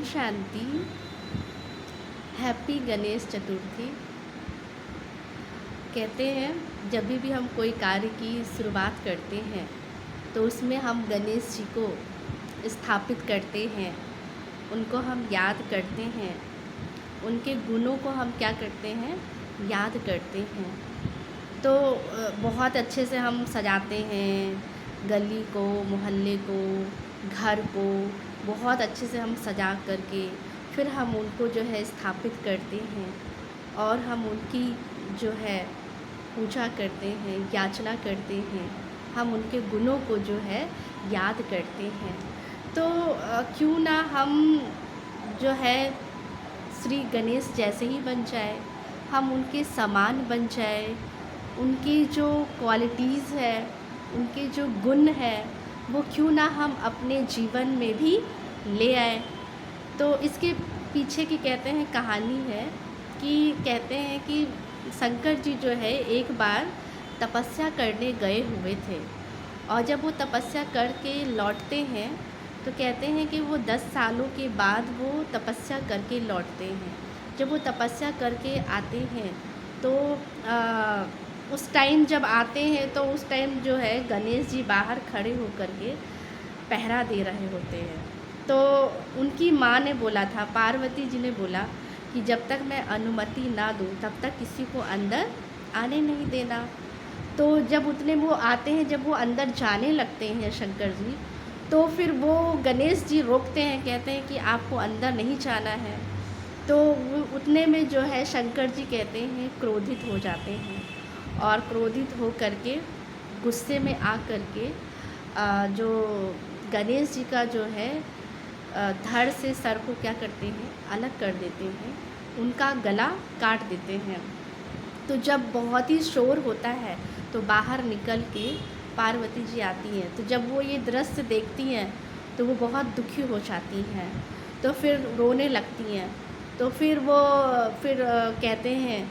शांति। Happy Ganesh Chaturthi. कहते हैं जब भी हम कोई कार्य की शुरुआत करते हैं तो उसमें हम गणेश जी को स्थापित करते हैं, उनको हम याद करते हैं, उनके गुणों को हम क्या करते हैं, याद करते हैं। तो बहुत अच्छे से हम सजाते हैं गली को, मोहल्ले को, घर को बहुत अच्छे से हम सजा करके फिर हम उनको जो है स्थापित करते हैं और हम उनकी जो है पूजा करते हैं, याचना करते हैं, हम उनके गुणों को जो है याद करते हैं। तो क्यों ना हम जो है श्री गणेश जैसे ही बन जाए, हम उनके समान बन जाए, उनकी जो क्वालिटीज़ है, उनके जो गुण है वो क्यों ना हम अपने जीवन में भी ले आए। तो इसके पीछे की कहते हैं कहानी है कि कहते हैं कि शंकर जी जो है एक बार तपस्या करने गए हुए थे और जब वो तपस्या करके लौटते हैं तो कहते हैं कि वो 10 सालों के बाद वो तपस्या करके लौटते हैं। जब वो तपस्या करके आते हैं तो उस टाइम जब आते हैं तो उस टाइम जो है गणेश जी बाहर खड़े होकर के पहरा दे रहे होते हैं। तो उनकी माँ ने बोला था, पार्वती जी ने बोला कि जब तक मैं अनुमति ना दूँ तब तक किसी को अंदर आने नहीं देना। तो जब उतने वो आते हैं, जब वो अंदर जाने लगते हैं शंकर जी, तो फिर वो गणेश जी रोकते हैं, कहते हैं कि आपको अंदर नहीं जाना है। तो वो उतने में जो है शंकर जी कहते हैं क्रोधित हो जाते हैं और क्रोधित हो करके गुस्से में आ करके जो गणेश जी का जो है धड़ से सर को क्या करते हैं, अलग कर देते हैं, उनका गला काट देते हैं। तो जब बहुत ही शोर होता है तो बाहर निकल के पार्वती जी आती हैं। तो जब वो ये दृश्य देखती हैं तो वो बहुत दुखी हो जाती हैं, तो फिर रोने लगती हैं। तो फिर वो कहते हैं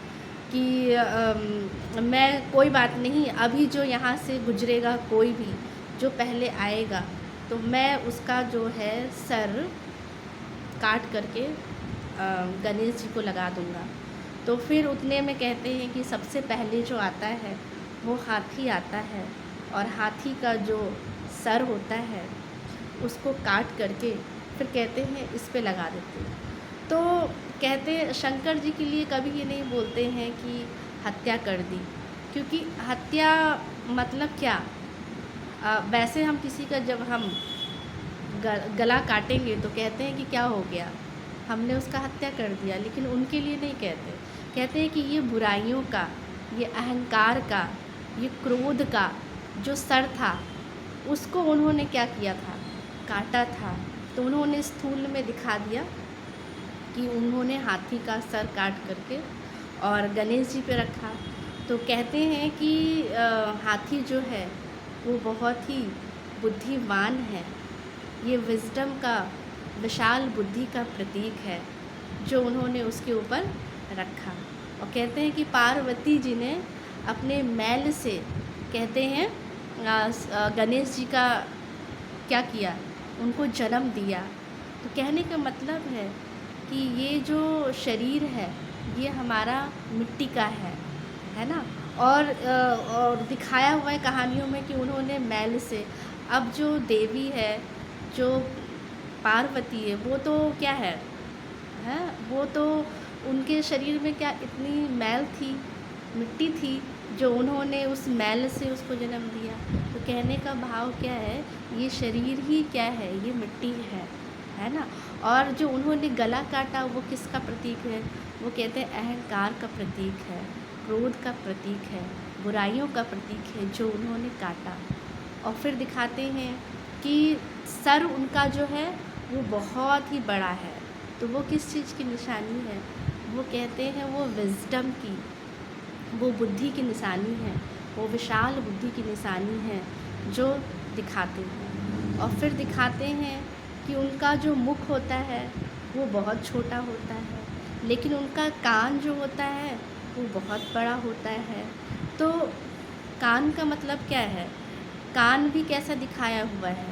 कि मैं कोई बात नहीं, अभी जो यहाँ से गुजरेगा कोई भी जो पहले आएगा तो मैं उसका जो है सर काट करके गणेश जी को लगा दूँगा। तो फिर उतने में कहते हैं कि सबसे पहले जो आता है वो हाथी आता है और हाथी का जो सर होता है उसको काट करके फिर कहते हैं इस पे लगा देते हैं। तो कहते हैं शंकर जी के लिए कभी ये नहीं बोलते हैं कि हत्या कर दी, क्योंकि हत्या मतलब क्या, वैसे हम किसी का जब हम गला काटेंगे तो कहते हैं कि क्या हो गया, हमने उसका हत्या कर दिया। लेकिन उनके लिए नहीं कहते, कहते हैं कि ये बुराइयों का, ये अहंकार का, ये क्रोध का जो सर था उसको उन्होंने क्या किया था, काटा था। तो उन्होंने स्थूल में दिखा दिया कि उन्होंने हाथी का सर काट करके और गणेश जी पे रखा। तो कहते हैं कि हाथी जो है वो बहुत ही बुद्धिमान है, ये विज़डम का, विशाल बुद्धि का प्रतीक है जो उन्होंने उसके ऊपर रखा। और कहते हैं कि पार्वती जी ने अपने मैल से कहते हैं गणेश जी का क्या किया, उनको जन्म दिया। तो कहने का मतलब है कि ये जो शरीर है ये हमारा मिट्टी का है ना। और दिखाया हुआ है कहानियों में कि उन्होंने मैल से, अब जो देवी है, जो पार्वती है, वो तो क्या है, वो तो उनके शरीर में क्या इतनी मैल थी, मिट्टी थी, जो उन्होंने उस मैल से उसको जन्म दिया। तो कहने का भाव क्या है, ये शरीर ही क्या है, ये मिट्टी है ना। और जो उन्होंने गला काटा वो किसका प्रतीक है, वो कहते हैं अहंकार का प्रतीक है, क्रोध का प्रतीक है, बुराइयों का प्रतीक है जो उन्होंने काटा। और फिर दिखाते हैं कि सर उनका जो है वो बहुत ही बड़ा है। तो वो किस चीज़ की निशानी है, वो कहते हैं वो विज़डम की, वो बुद्धि की निशानी है, वो विशाल बुद्धि की निशानी है जो दिखाते हैं। और फिर दिखाते हैं कि उनका जो मुख होता है वो बहुत छोटा होता है, लेकिन उनका कान जो होता है वो बहुत बड़ा होता है। तो कान का मतलब क्या है, कान भी कैसा दिखाया हुआ है,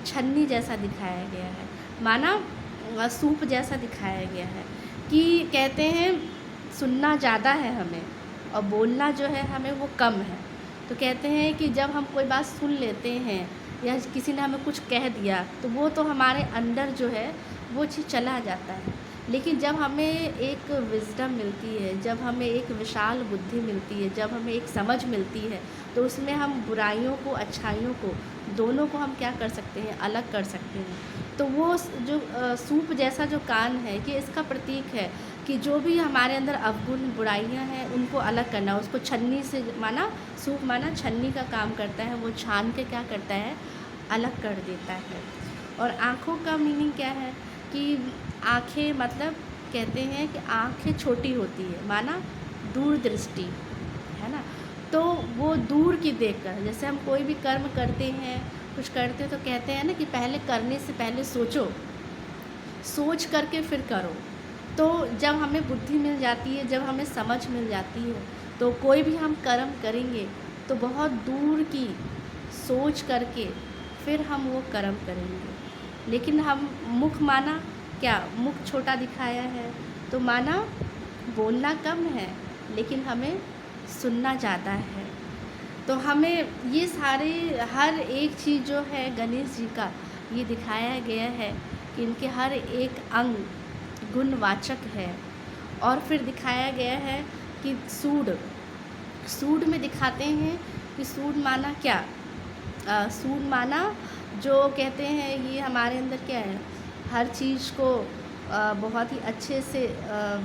छन्नी जैसा दिखाया गया है, माना सूप जैसा दिखाया गया है कि कहते हैं सुनना ज़्यादा है हमें और बोलना जो है हमें वो कम है। तो कहते हैं कि जब हम कोई बात सुन लेते हैं या किसी ने हमें कुछ कह दिया तो वो तो हमारे अंदर जो है वो चीज़ चला जाता है। लेकिन जब हमें एक विज़डम मिलती है, जब हमें एक विशाल बुद्धि मिलती है, जब हमें एक समझ मिलती है, तो उसमें हम बुराइयों को, अच्छाइयों को, दोनों को हम क्या कर सकते हैं, अलग कर सकते हैं। तो वो जो सूप जैसा जो कान है, ये इसका प्रतीक है कि जो भी हमारे अंदर अवगुण, बुराइयां हैं, उनको अलग करना। उसको छन्नी से माना, सूप माना छन्नी का काम करता है, वो छान के क्या करता है, अलग कर देता है। और आँखों का मीनिंग क्या है कि आँखें मतलब कहते हैं कि आँखें छोटी होती है, माना दूरदृष्टि, है ना। तो वो दूर की देखकर, जैसे हम कोई भी कर्म करते हैं, कुछ करते हैं, तो कहते हैं ना कि पहले करने से पहले सोचो, सोच करके फिर करो। तो जब हमें बुद्धि मिल जाती है, जब हमें समझ मिल जाती है, तो कोई भी हम कर्म करेंगे तो बहुत दूर की सोच करके फिर हम वो कर्म करेंगे। लेकिन हम मुख माना क्या, मुख छोटा दिखाया है, तो माना बोलना कम है लेकिन हमें सुनना ज़्यादा है। तो हमें ये सारे हर एक चीज़ जो है गणेश जी का ये दिखाया गया है कि इनके हर एक अंग गुणवाचक है। और फिर दिखाया गया है कि सूड में दिखाते हैं कि सूड माना क्या, सूड माना जो कहते हैं ये हमारे अंदर क्या है, हर चीज़ को बहुत ही अच्छे से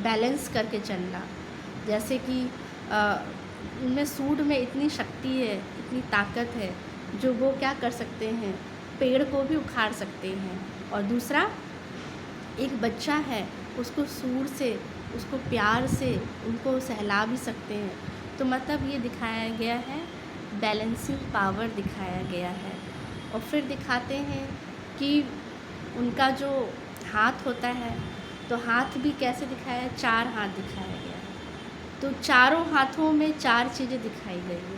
बैलेंस करके चलना। जैसे कि उनमें सूड में इतनी शक्ति है, इतनी ताकत है, जो वो क्या कर सकते हैं, पेड़ को भी उखाड़ सकते हैं। और दूसरा, एक बच्चा है, उसको सूड से, उसको प्यार से उनको सहला भी सकते हैं। तो मतलब ये दिखाया गया है, बैलेंसिंग पावर दिखाया गया है। और फिर दिखाते हैं कि उनका जो हाथ होता है, तो हाथ भी कैसे दिखाया है, 4 हाथ दिखाया गया है। तो चारों हाथों में 4 चीज़ें दिखाई गई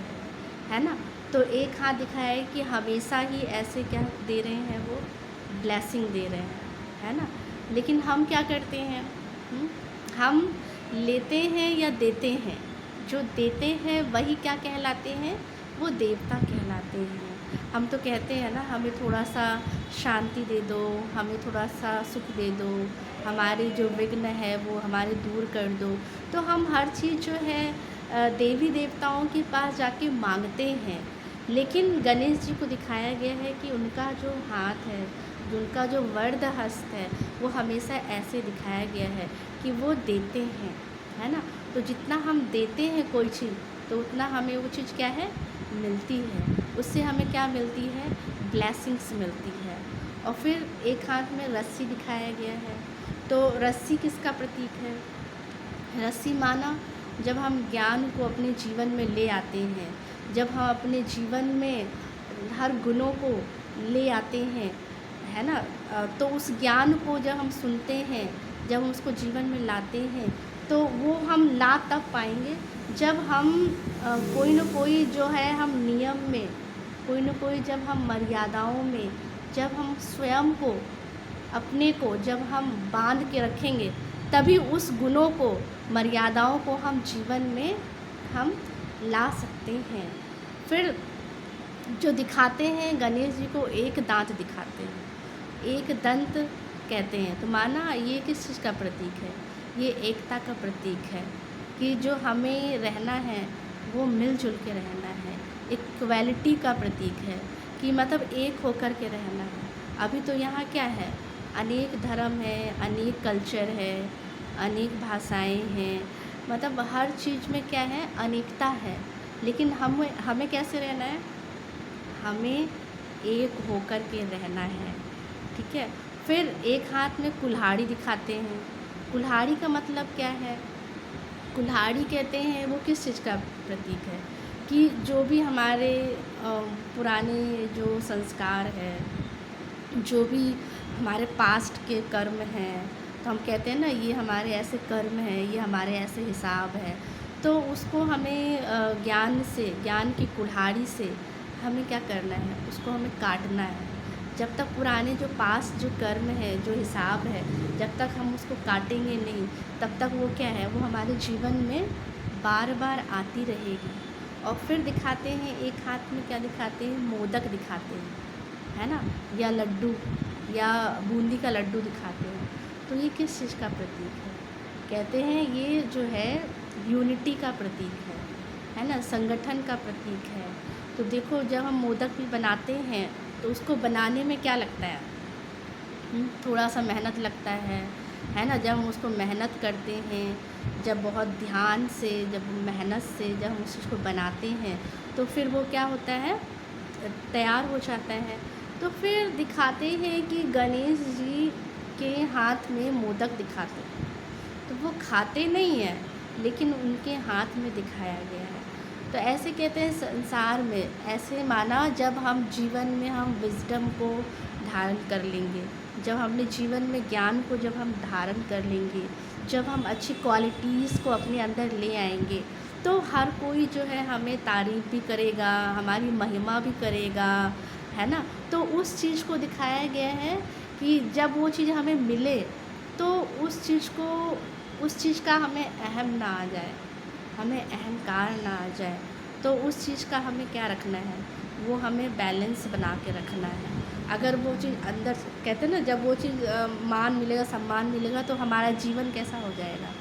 है ना। तो एक हाथ दिखाया है कि हमेशा ही ऐसे क्या दे रहे हैं, वो ब्लेसिंग दे रहे हैं, है ना। लेकिन हम क्या करते हैं, हम लेते हैं या देते हैं। जो देते हैं वही क्या कहलाते हैं, वो देवता कहलाते हैं। हम तो कहते हैं ना, हमें थोड़ा सा शांति दे दो, हमें थोड़ा सा सुख दे दो, हमारे जो विघ्न है वो हमारे दूर कर दो। तो हम हर चीज़ जो है देवी देवताओं के पास जाके मांगते हैं। लेकिन गणेश जी को दिखाया गया है कि उनका जो हाथ है, जो उनका जो वरद हस्त है, वो हमेशा ऐसे दिखाया गया है कि वो देते हैं, है ना। तो जितना हम देते हैं कोई चीज़, तो उतना हमें वो चीज़ क्या है, मिलती है। उससे हमें क्या मिलती है, ब्लेसिंग्स मिलती है। और फिर एक हाथ में रस्सी दिखाया गया है। तो रस्सी किसका प्रतीक है, रस्सी माना जब हम ज्ञान को अपने जीवन में ले आते हैं, जब हम अपने जीवन में हर गुणों को ले आते हैं, है ना। तो उस ज्ञान को जब हम सुनते हैं, जब हम उसको जीवन में लाते हैं, तो वो हम ला तब पाएंगे जब हम कोई न कोई जो है, हम नियम में, कोई न कोई जब हम मर्यादाओं में, जब हम स्वयं को, अपने को जब हम बांध के रखेंगे, तभी उस गुणों को, मर्यादाओं को हम जीवन में हम ला सकते हैं। फिर जो दिखाते हैं गणेश जी को, एक दांत दिखाते हैं, एक दंत कहते हैं। तो माना ये किस चीज़ का प्रतीक है, ये एकता का प्रतीक है कि जो हमें रहना है वो मिलजुल के रहना है। इक्वालिटी का प्रतीक है कि मतलब एक होकर के रहना है। अभी तो यहाँ क्या है, अनेक धर्म है, अनेक कल्चर है, अनेक भाषाएं हैं, मतलब हर चीज़ में क्या है, अनेकता है। लेकिन हमें कैसे रहना है, हमें एक होकर के रहना है, ठीक है। फिर एक हाथ में कुल्हाड़ी दिखाते हैं। कुल्हाड़ी का मतलब क्या है, कुल्हाड़ी कहते हैं वो किस चीज़ का प्रतीक है कि जो भी हमारे पुराने जो संस्कार है, जो भी हमारे पास्ट के कर्म हैं, तो हम कहते हैं ना ये हमारे ऐसे कर्म हैं, ये हमारे ऐसे हिसाब है। तो उसको हमें ज्ञान से, ज्ञान की कुल्हाड़ी से हमें क्या करना है, उसको हमें काटना है। जब तक पुराने जो पास्ट जो कर्म है, जो हिसाब है, जब तक हम उसको काटेंगे नहीं, तब तक वो क्या है, वो हमारे जीवन में बार बार आती रहेगी। और फिर दिखाते हैं, एक हाथ में क्या दिखाते हैं, मोदक दिखाते हैं, है ना, या लड्डू, या बूंदी का लड्डू दिखाते हैं। तो ये किस चीज़ का प्रतीक है? कहते हैं ये जो है यूनिटी का प्रतीक है ना, संगठन का प्रतीक है। तो देखो, जब हम मोदक भी बनाते हैं तो उसको बनाने में क्या लगता है, थोड़ा सा मेहनत लगता है ना। जब हम उसको मेहनत करते हैं, जब बहुत ध्यान से, जब मेहनत से जब हम उस चीज़ को बनाते हैं, तो फिर वो क्या होता है, तैयार हो जाता है। तो फिर दिखाते हैं कि गणेश जी के हाथ में मोदक दिखाते हैं, तो वो खाते नहीं हैं, लेकिन उनके हाथ में दिखाया गया है। तो ऐसे कहते हैं संसार में, ऐसे माना जब हम जीवन में हम विज़डम को धारण कर लेंगे, जब हमने जीवन में ज्ञान को जब हम धारण कर लेंगे, जब हम अच्छी क्वालिटीज़ को अपने अंदर ले आएंगे, तो हर कोई जो है हमें तारीफ़ भी करेगा, हमारी महिमा भी करेगा, है ना। तो उस चीज़ को दिखाया गया है कि जब वो चीज़ हमें मिले, तो उस चीज़ का हमें अहम ना आ जाए, हमें अहंकार ना आ जाए। तो उस चीज़ का हमें क्या रखना है, वो हमें बैलेंस बना के रखना है। अगर वो चीज़ अंदर से, कहते हैं ना, जब वो चीज़ मान मिलेगा, सम्मान मिलेगा, तो हमारा जीवन कैसा हो जाएगा,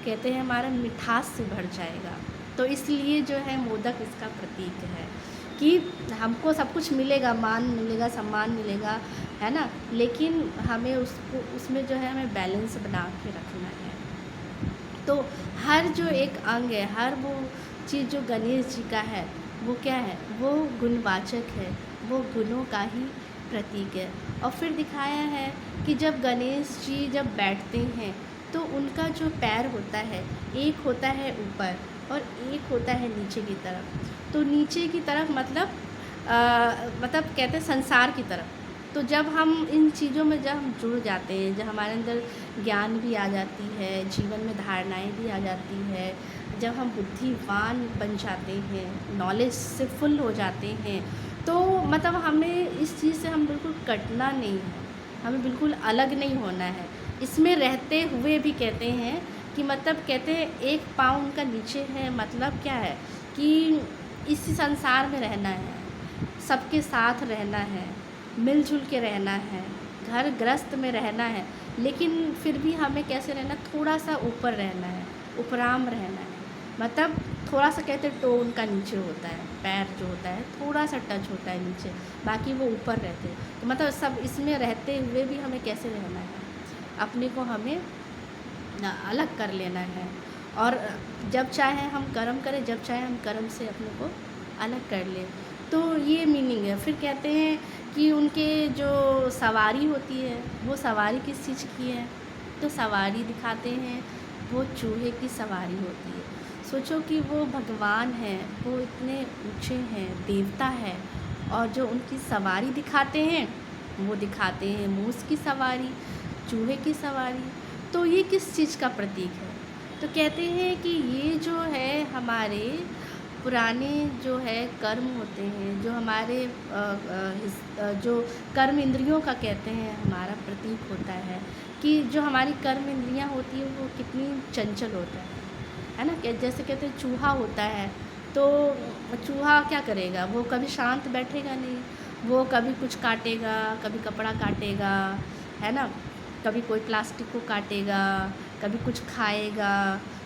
कहते हैं हमारा मिठास से भर जाएगा। तो इसलिए जो है मोदक इसका प्रतीक है कि हमको सब कुछ मिलेगा, मान मिलेगा, सम्मान मिलेगा, है ना, लेकिन हमें उसमें जो है हमें बैलेंस बना के रखना है। तो हर जो एक अंग है, हर वो चीज़ जो गणेश जी का है, वो क्या है, वो गुणवाचक है, वो गुणों का ही प्रतीक है। और फिर दिखाया है कि जब गणेश जी जब बैठते हैं, तो उनका जो पैर होता है, एक होता है ऊपर और एक होता है नीचे की तरफ। तो नीचे की तरफ मतलब कहते हैं संसार की तरफ। तो जब हम इन चीज़ों में जब हम जुड़ जाते हैं, जब हमारे अंदर ज्ञान भी आ जाती है, जीवन में धारणाएं भी आ जाती है, जब हम बुद्धिमान बन जाते हैं, नॉलेज से फुल हो जाते हैं, तो मतलब हमें इस चीज़ से हम बिल्कुल कटना नहीं है, हमें बिल्कुल अलग नहीं होना है। इसमें रहते हुए भी कहते हैं कि मतलब कहते हैं एक पाँव उनका नीचे है, मतलब क्या है कि इसी संसार में रहना है, सबके साथ रहना है, मिलजुल के रहना है, घर गृहस्थ में रहना है, लेकिन फिर भी हमें कैसे रहना, थोड़ा सा ऊपर रहना है, उपराम रहना है। मतलब थोड़ा सा कहते हैं टो उनका नीचे होता है, पैर जो होता है थोड़ा सा टच होता है नीचे, बाकी वो ऊपर रहते हैं। तो मतलब सब इसमें रहते हुए भी हमें कैसे रहना है, अपने को हमें अलग कर लेना है। और जब चाहे हम कर्म करें, जब चाहे हम कर्म से अपने को अलग कर लें। तो ये मीनिंग है। फिर कहते हैं कि उनके जो सवारी होती है, वो सवारी किस चीज़ की है, तो सवारी दिखाते हैं, वो चूहे की सवारी होती है। सोचो कि वो भगवान हैं, वो इतने ऊंचे हैं, देवता है, और जो उनकी सवारी दिखाते हैं, वो दिखाते हैं मूस की सवारी, चूहे की सवारी। तो ये किस चीज़ का प्रतीक है, तो कहते हैं कि ये जो है हमारे पुराने जो है कर्म होते हैं, जो हमारे जो कर्म इंद्रियों का कहते हैं हमारा प्रतीक होता है, कि जो हमारी कर्म इंद्रियां होती हैं वो कितनी चंचल होता है ना। जैसे कहते हैं चूहा होता है, तो चूहा क्या करेगा, वो कभी शांत बैठेगा नहीं, वो कभी कुछ काटेगा, कभी कपड़ा काटेगा, है ना, कभी कोई प्लास्टिक को काटेगा, कभी कुछ खाएगा।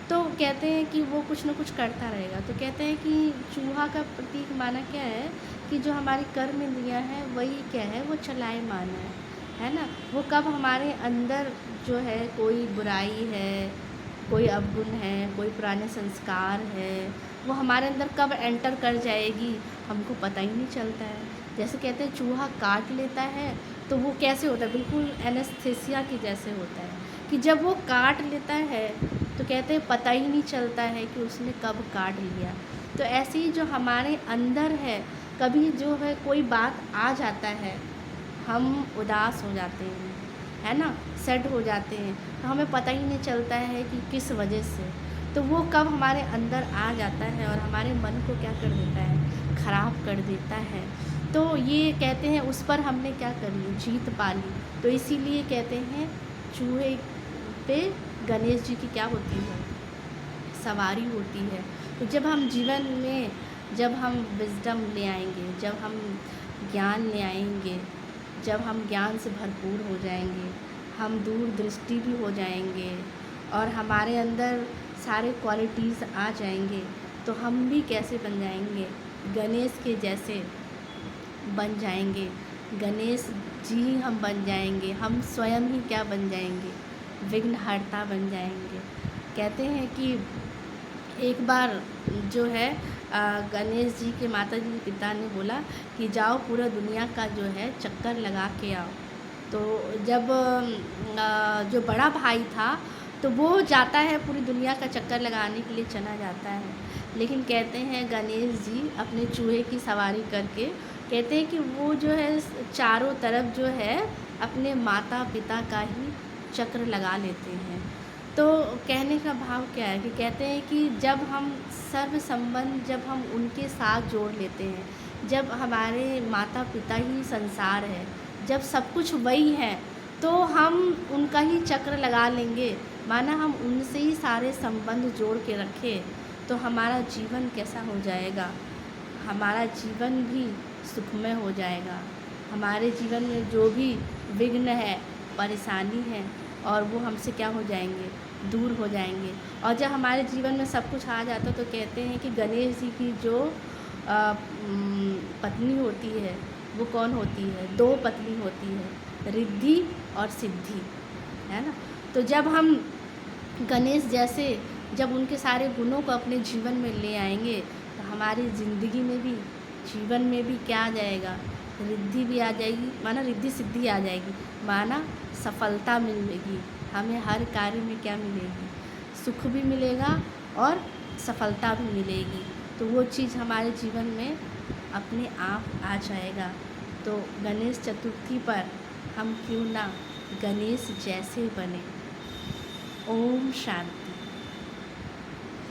तो कहते हैं कि वो कुछ ना कुछ करता रहेगा। तो कहते हैं कि चूहा का प्रतीक माना क्या है, कि जो हमारी कर्म इंद्रियाँ हैं वही क्या है, वो चलायमान है ना। वो कब हमारे अंदर जो है कोई बुराई है, कोई अवगुण है, कोई पुराने संस्कार है, वो हमारे अंदर कब एंटर कर जाएगी हमको पता ही नहीं चलता है। जैसे कहते हैं चूहा काट लेता है, तो वो कैसे होता है, बिल्कुल एनेस्थीसिया की जैसे होता है, कि जब वो काट लेता है तो कहते हैं पता ही नहीं चलता है कि उसने कब काट लिया। तो ऐसे ही जो हमारे अंदर है, कभी जो है कोई बात आ जाता है, हम उदास हो जाते हैं, है ना, सेट हो जाते हैं, तो हमें पता ही नहीं चलता है कि किस वजह से। तो वो कब हमारे अंदर आ जाता है और हमारे मन को क्या कर देता है, ख़राब कर देता है। तो ये कहते हैं उस पर हमने क्या कर ली, जीत पा ली। तो इसीलिए कहते हैं चूहे पे गणेश जी की क्या होती है, सवारी होती है। तो जब हम जीवन में, जब हम विज़डम ले आएंगे, जब हम ज्ञान ले आएंगे, जब हम ज्ञान से भरपूर हो जाएंगे, हम दूरदृष्टि भी हो जाएंगे और हमारे अंदर सारे क्वालिटीज़ आ जाएंगे, तो हम भी कैसे बन जाएंगे, गणेश के जैसे बन जाएंगे। गणेश जी ही हम बन जाएंगे, हम स्वयं ही क्या बन जाएंगे, विघ्नहर्ता बन जाएंगे। कहते हैं कि एक बार जो है गणेश जी के माता जी के पिता ने बोला कि जाओ पूरा दुनिया का जो है चक्कर लगा के आओ। तो जब जो बड़ा भाई था तो वो जाता है, पूरी दुनिया का चक्कर लगाने के लिए चला जाता है। लेकिन कहते हैं गणेश जी अपने चूहे की सवारी करके, कहते हैं कि वो जो है चारों तरफ जो है अपने माता पिता का ही चक्र लगा लेते हैं। तो कहने का भाव क्या है कि कहते हैं कि जब हम सर्व संबंध, जब हम उनके साथ जोड़ लेते हैं, जब हमारे माता पिता ही संसार है, जब सब कुछ वही है, तो हम उनका ही चक्र लगा लेंगे। माना हम उनसे ही सारे संबंध जोड़ के रखें, तो हमारा जीवन कैसा हो जाएगा, हमारा जीवन भी सुखमय हो जाएगा। हमारे जीवन में जो भी विघ्न है, परेशानी है, और वो हमसे क्या हो जाएंगे, दूर हो जाएंगे। और जब हमारे जीवन में सब कुछ आ जाता तो कहते हैं कि गणेश जी की जो पत्नी होती है वो कौन होती है, दो पत्नी होती है, रिद्धि और सिद्धि, है ना। तो जब हम गणेश जैसे, जब उनके सारे गुणों को अपने जीवन में ले आएंगे, तो हमारी ज़िंदगी में भी, जीवन में भी क्या आ जाएगा, रिद्धि भी आ जाएगी, माना रिद्धि सिद्धि आ जाएगी, माना सफलता मिलेगी। हमें हर कार्य में क्या मिलेगी, सुख भी मिलेगा और सफलता भी मिलेगी। तो वो चीज़ हमारे जीवन में अपने आप आ जाएगा। तो गणेश चतुर्थी पर हम क्यों ना गणेश जैसे बने। ओम शांति।